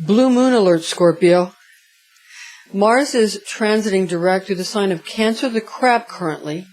Blue moon alert, Scorpio. Mars is transiting direct through the sign of Cancer, the Crab currently,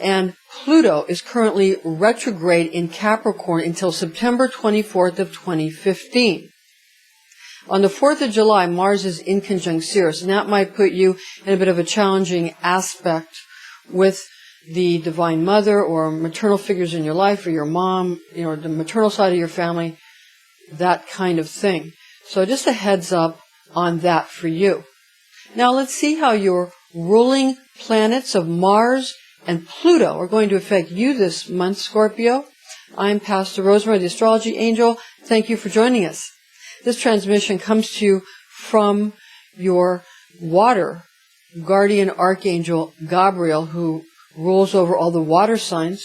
and Pluto is currently retrograde in Capricorn until September 24th of 2015. On the 4th of July, Mars is in conjunct Sirius, and that might put you in a bit of a challenging aspect with the Divine Mother or maternal figures in your life, or your mom, the maternal side of your family, that kind of thing. So just a heads up on that for you. Now let's see how your ruling planets of Mars and Pluto are going to affect you this month, Scorpio. I'm Pastor Rosemary, the Astrology Angel. Thank you for joining us. This transmission comes to you from your water guardian archangel, Gabriel, who rules over all the water signs.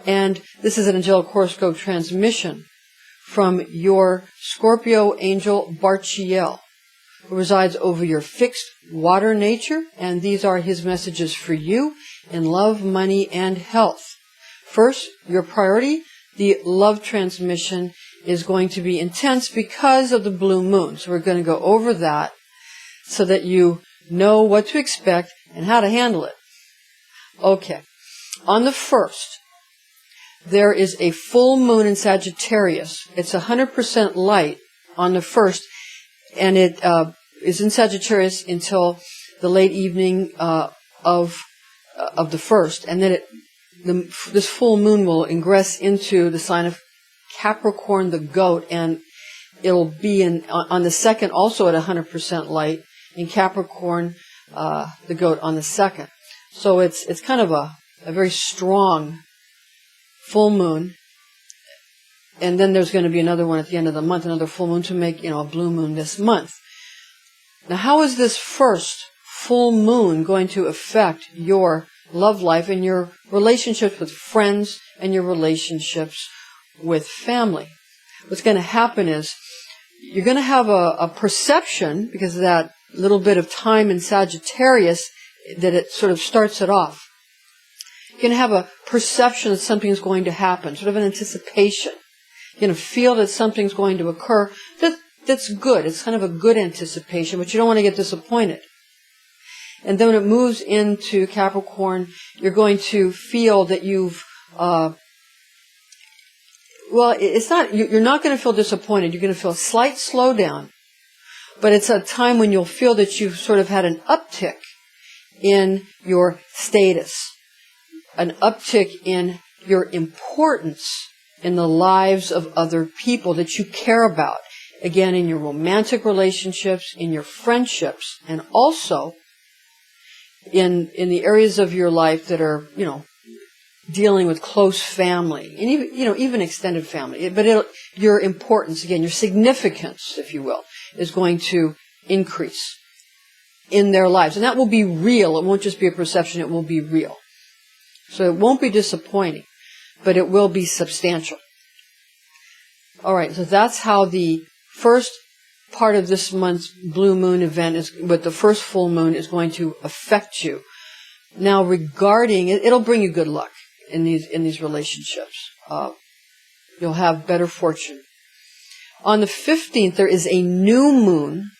And this is an angelic horoscope transmission from your Scorpio angel, Barchiel, who resides over your fixed water nature, and these are his messages for you in love, money, and health. First, your priority, the love transmission, is going to be intense because of the blue moon. So we're going to go over that so that you know what to expect and how to handle it. Okay. On the 1st, there is a full moon in Sagittarius. It's 100% light on the 1st, and it is in Sagittarius until the late evening of the 1st, and then this full moon will ingress into the sign of Capricorn, the goat, and it'll be on the 2nd also at 100% light in Capricorn, the goat, on the 2nd. So it's kind of a very strong full moon, and then there's going to be another one at the end of the month, another full moon to make a blue moon this month. Now, how is this first full moon going to affect your love life and your relationships with friends and your relationships with family? What's going to happen is you're going to have a perception, because of that little bit of time in Sagittarius, that it sort of starts it off. You're going to have a perception that something's going to happen, sort of an anticipation. You're going to feel that something's going to occur. That's good. It's kind of a good anticipation, but you don't want to get disappointed. And then when it moves into Capricorn, you're going to feel that you've, you're not going to feel disappointed. You're going to feel a slight slowdown, but it's a time when you'll feel that you've sort of had an uptick in your status, an uptick in your importance in the lives of other people that you care about. Again, in your romantic relationships, in your friendships, and also in the areas of your life that are, dealing with close family, and even extended family. But your importance, again, your significance, if you will, is going to increase in their lives. And that will be real. It won't just be a perception. It will be real. So it won't be disappointing, but it will be substantial. All right, so that's how the first part of this month's blue moon event with the first full moon is going to affect you. Now, regarding it, it'll bring you good luck in these relationships. You'll have better fortune. On the 15th, there is a new moon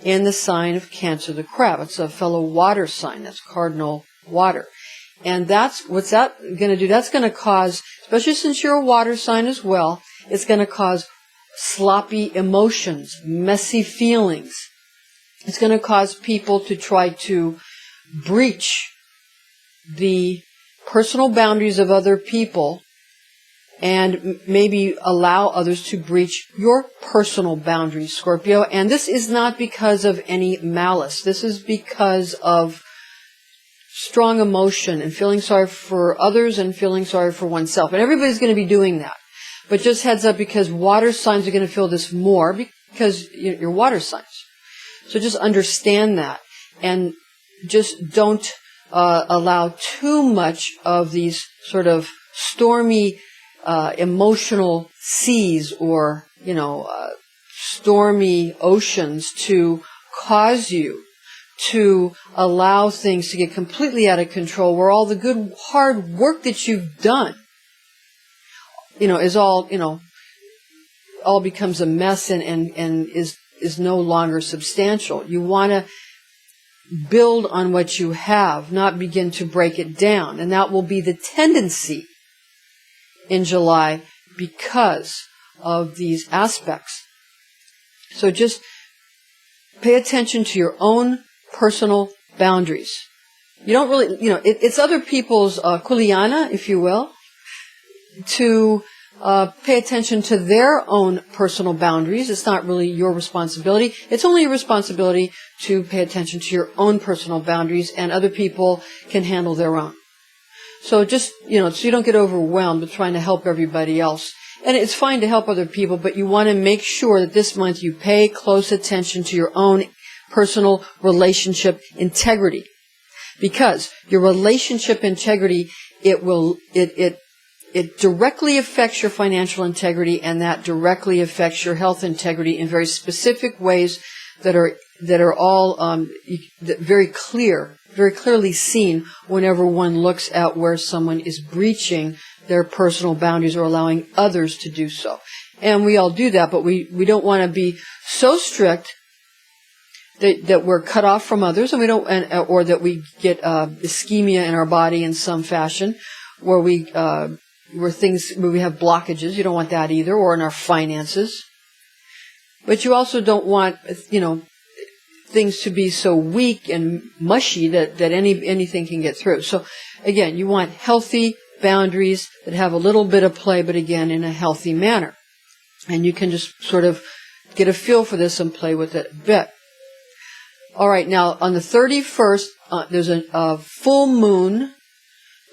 in the sign of Cancer, the Crab. It's a fellow water sign. That's cardinal water. And what's that going to do? That's going to cause, especially since you're a water sign as well, it's going to cause sloppy emotions, messy feelings. It's going to cause people to try to breach the personal boundaries of other people and maybe allow others to breach your personal boundaries, Scorpio. And this is not because of any malice. This is because of strong emotion and feeling sorry for others and feeling sorry for oneself. And everybody's going to be doing that. But just heads up, because water signs are going to feel this more because you're water signs. So just understand that. And just don't allow too much of these sort of stormy emotional seas or, stormy oceans to cause you to allow things to get completely out of control, where all the good hard work that you've done, is all, all becomes a mess and is no longer substantial. You want to build on what you have, not begin to break it down. And that will be the tendency in July because of these aspects. So just pay attention to your own personal boundaries. You don't really, it's other people's kuliana, if you will, to pay attention to their own personal boundaries. It's not really your responsibility. It's only your responsibility to pay attention to your own personal boundaries, and other people can handle their own. So just, so you don't get overwhelmed with trying to help everybody else. And it's fine to help other people, but you want to make sure that this month you pay close attention to your own personal relationship integrity. Because your relationship integrity, it directly affects your financial integrity, and that directly affects your health integrity in very specific ways that are all very clearly seen whenever one looks at where someone is breaching their personal boundaries or allowing others to do so. And we all do that, but we don't want to be so strict that we're cut off from others, and or that we get ischemia in our body in some fashion, where we have blockages. You don't want that either, or in our finances. But you also don't want, things to be so weak and mushy that anything can get through. So again, you want healthy boundaries that have a little bit of play, but again, in a healthy manner. And you can just sort of get a feel for this and play with it a bit. All right, now on the 31st, there's a full moon,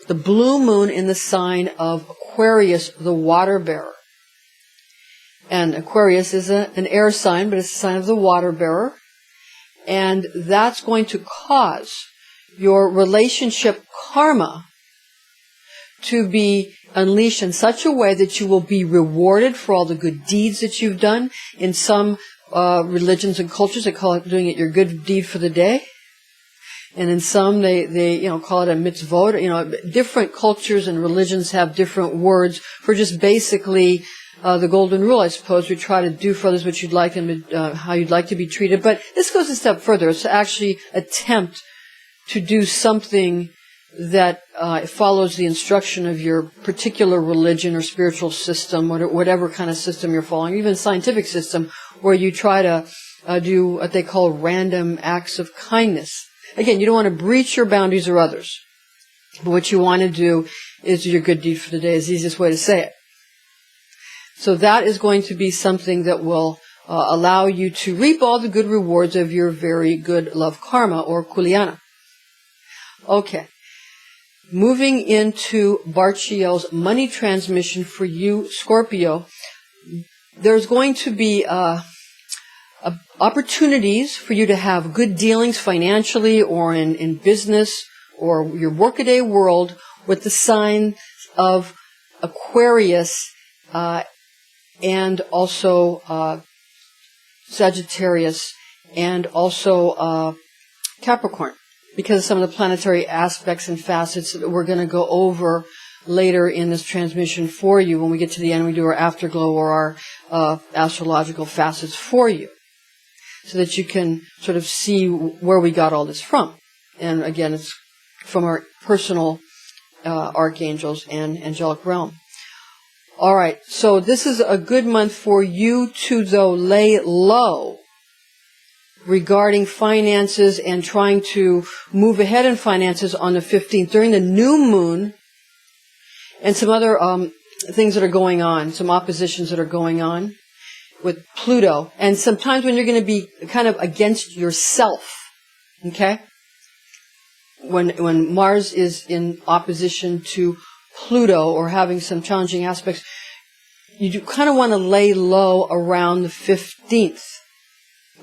the blue moon in the sign of Aquarius, the water bearer. And Aquarius is an air sign, but it's a sign of the water bearer. And that's going to cause your relationship karma to be unleashed in such a way that you will be rewarded for all the good deeds that you've done. In some religions and cultures, they call it doing it your good deed for the day. And in some, they call it a mitzvot. Different cultures and religions have different words for just basically the golden rule, I suppose. We try to do for others what you'd like them to, how you'd like to be treated. But this goes a step further. It's to actually attempt to do something that follows the instruction of your particular religion or spiritual system, whatever kind of system you're following, even scientific system, where you try to do what they call random acts of kindness. Again, you don't want to breach your boundaries or others. But what you want to do is do your good deed for the day, is the easiest way to say it. So that is going to be something that will allow you to reap all the good rewards of your very good love karma, or kuliana. Okay. Moving into Barchiel's money transmission for you, Scorpio, there's going to be opportunities for you to have good dealings financially or in business or your workaday world with the sign of Aquarius and also Sagittarius and also Capricorn, because of some of the planetary aspects and facets that we're going to go over later in this transmission for you. When we get to the end, we do our afterglow or our astrological facets for you, so that you can sort of see where we got all this from. And again, it's from our personal archangels and angelic realm. All right, so this is a good month for you to, though, lay low regarding finances and trying to move ahead in finances on the 15th during the new moon, and some other things that are going on, some oppositions that are going on with Pluto, and sometimes when you're going to be kind of against yourself, okay? When Mars is in opposition to Pluto or having some challenging aspects, you do kind of want to lay low around the 15th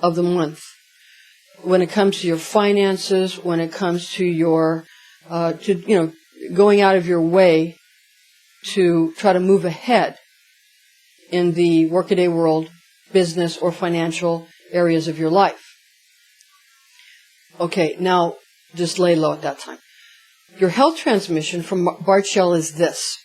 of the month when it comes to your finances, when it comes to your, going out of your way to try to move ahead in the workaday world, business, or financial areas of your life. Okay, now just lay low at that time. Your health transmission from Barchiel is this.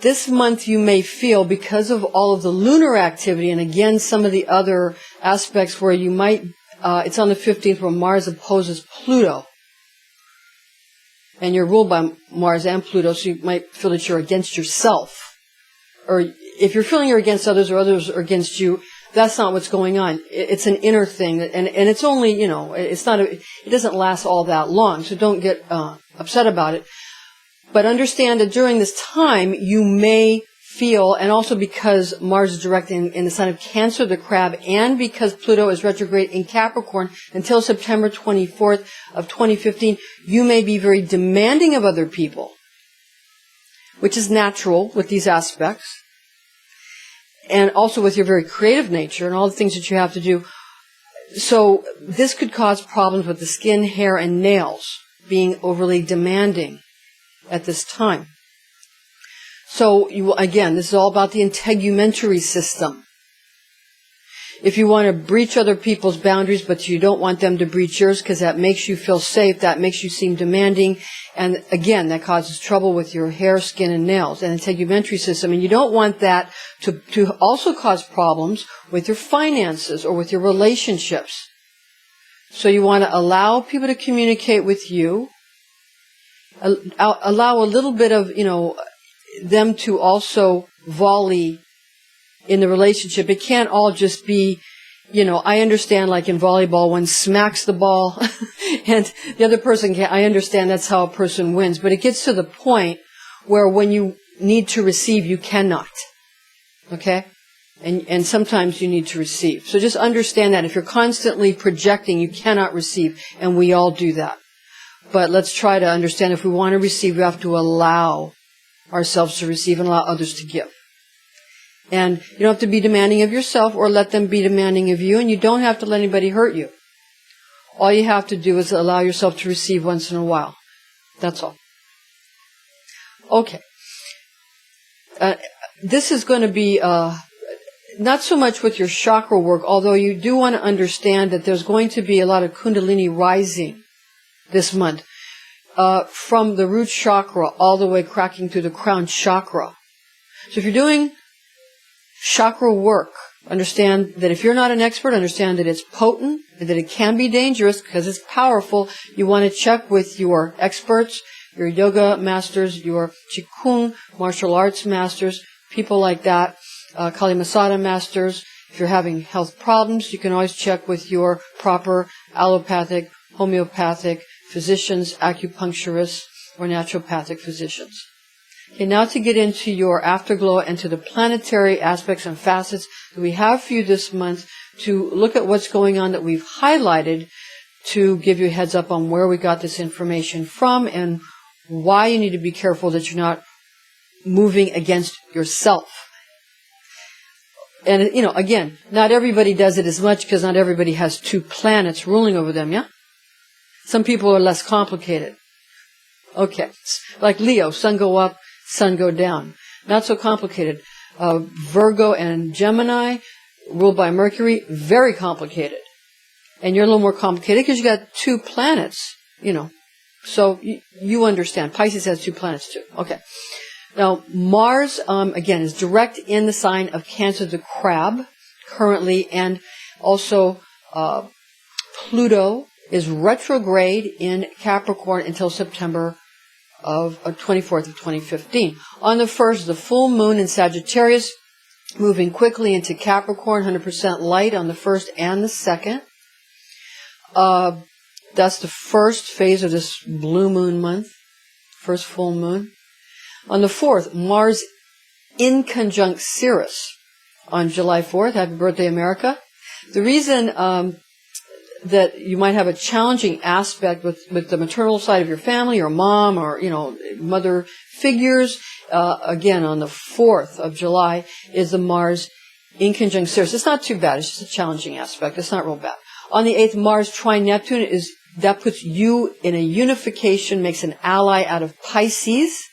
this month you may feel, because of all of the lunar activity, and again, some of the other aspects where you might, it's on the 15th where Mars opposes Pluto. And you're ruled by Mars and Pluto, so you might feel that you're against yourself. Or if you're feeling you're against others or others are against you, that's not what's going on. It's an inner thing, and it's only, it doesn't last all that long, so don't get upset about it. But understand that during this time, you may feel, and also because Mars is direct in the sign of Cancer, the crab, and because Pluto is retrograde in Capricorn until September 24th of 2015, you may be very demanding of other people, which is natural with these aspects, and also with your very creative nature and all the things that you have to do. So this could cause problems with the skin, hair, and nails, being overly demanding at this time. So, again, this is all about the integumentary system. If you want to breach other people's boundaries, but you don't want them to breach yours because that makes you feel safe, that makes you seem demanding, and again, that causes trouble with your hair, skin, and nails, and integumentary system. And you don't want that to also cause problems with your finances or with your relationships. So you want to allow people to communicate with you, allow a little bit of, them to also volley in the relationship. It can't all just be, I understand like in volleyball, one smacks the ball and the other person can't. I understand that's how a person wins. But it gets to the point where when you need to receive, you cannot. Okay? And sometimes you need to receive. So just understand that. If you're constantly projecting, you cannot receive. And we all do that. But let's try to understand if we want to receive, we have to allow ourselves to receive and allow others to give. And you don't have to be demanding of yourself or let them be demanding of you, and you don't have to let anybody hurt you. All you have to do is allow yourself to receive once in a while. That's all. Okay. This is going to be not so much with your chakra work, although you do want to understand that there's going to be a lot of Kundalini rising this month. From the root chakra all the way cracking through the crown chakra. So if you're doing chakra work, understand that if you're not an expert, understand that it's potent and that it can be dangerous because it's powerful. You want to check with your experts, your yoga masters, your qigong, martial arts masters, people like that, Kali Masada masters. If you're having health problems, you can always check with your proper allopathic, homeopathic physicians, acupuncturists, or naturopathic physicians. Okay, now to get into your afterglow and to the planetary aspects and facets that we have for you this month, to look at what's going on that we've highlighted to give you a heads up on where we got this information from and why you need to be careful that you're not moving against yourself. And, again, not everybody does it as much because not everybody has two planets ruling over them, yeah? Some people are less complicated. Okay. Like Leo, sun go up, sun go down. Not so complicated. Virgo and Gemini, ruled by Mercury, very complicated. And you're a little more complicated because you got two planets, So you understand. Pisces has two planets too. Okay. Now, Mars, again, is direct in the sign of Cancer, the crab, currently, and also Pluto is retrograde in Capricorn until September of 24th of 2015. On the 1st, the full moon in Sagittarius, moving quickly into Capricorn, 100% light on the 1st and the 2nd. That's the first phase of this blue moon month, first full moon. On the 4th, Mars in conjunct Sirius on July 4th. Happy birthday, America. The reason that you might have a challenging aspect with the maternal side of your family or mom or, mother figures, again, on the 4th of July is the Mars in conjunct Sirius. It's not too bad. It's just a challenging aspect. It's not real bad. On the 8th, Mars trine Neptune that puts you in a unification, makes an ally out of Pisces.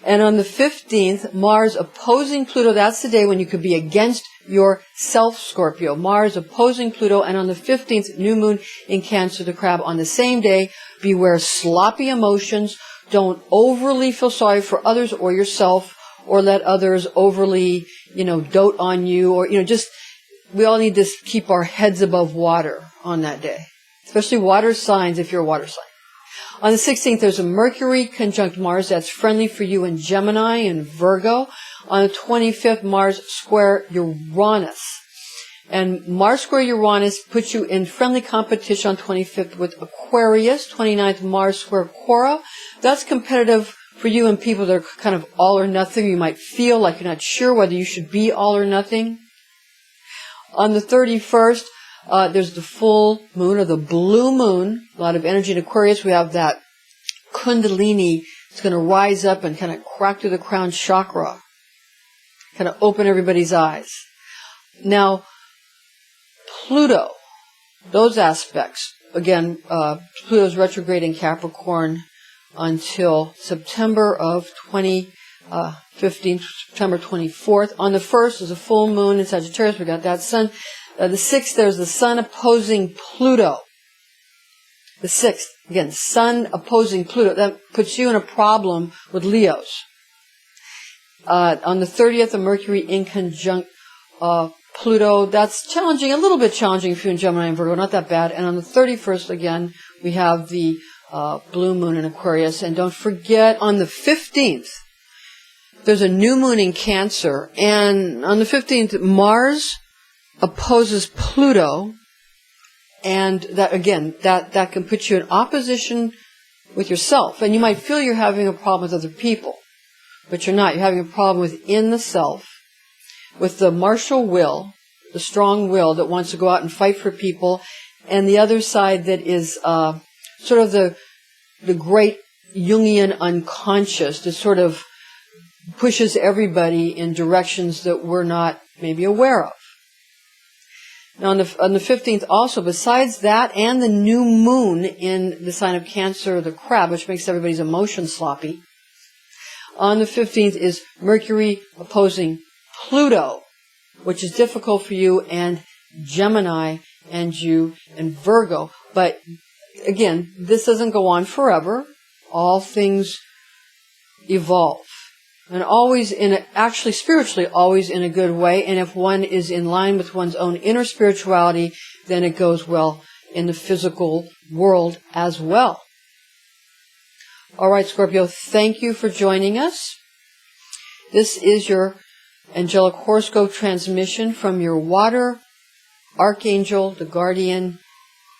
And on the 15th, Mars opposing Pluto, that's the day when you could be against yourself, Scorpio. Mars opposing Pluto, and on the 15th, new moon in Cancer, the crab. On the same day, beware sloppy emotions, don't overly feel sorry for others or yourself, or let others overly, dote on you, or, just, we all need to keep our heads above water on that day. Especially water signs if you're a water sign. On the 16th, there's a Mercury conjunct Mars. That's friendly for you in Gemini and Virgo. On the 25th, Mars square Uranus. And Mars square Uranus puts you in friendly competition on 25th with Aquarius. 29th, Mars square Quora. That's competitive for you and people that are kind of all or nothing. You might feel like you're not sure whether you should be all or nothing. On the 31st, there's the full moon or the blue moon. A lot of energy in Aquarius. We have that Kundalini. It's going to rise up and kind of crack through the crown chakra. Kind of open everybody's eyes. Now, Pluto, those aspects. Again, Pluto's retrograde in Capricorn until September of 2015, September 24th. On the 1st is a full moon in Sagittarius. We got that sun. The 6th, there's the sun opposing Pluto. The 6th, again, sun opposing Pluto. That puts you in a problem with Leos. On the 30th, a Mercury in conjunct Pluto. That's challenging, a little bit challenging for you in Gemini and Virgo, not that bad. And on the 31st, again, we have the blue moon in Aquarius. And don't forget, on the 15th, there's a new moon in Cancer. And on the 15th, Mars opposes Pluto, and that, again, that can put you in opposition with yourself. And you might feel you're having a problem with other people, but you're not. You're having a problem within the self, with the martial will, the strong will that wants to go out and fight for people, and the other side that is sort of the great Jungian unconscious that sort of pushes everybody in directions that we're not maybe aware of. Now, on the 15th also, besides that and the new moon in the sign of Cancer, the crab, which makes everybody's emotions sloppy, on the 15th is Mercury opposing Pluto, which is difficult for you and Gemini and you and Virgo. But again, this doesn't go on forever. All things evolve. And always actually spiritually, always in a good way. And if one is in line with one's own inner spirituality, then it goes well in the physical world as well. All right, Scorpio, thank you for joining us. This is your angelic horoscope transmission from your water archangel, the guardian,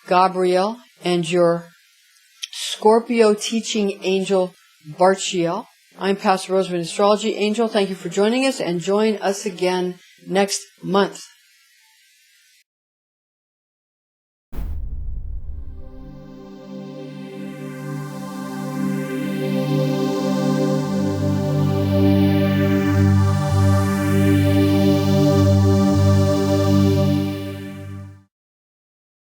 Gabriel, and your Scorpio teaching angel, Barchiel. I'm Pastor Rosemary, Astrology Angel. Thank you for joining us, and join us again next month.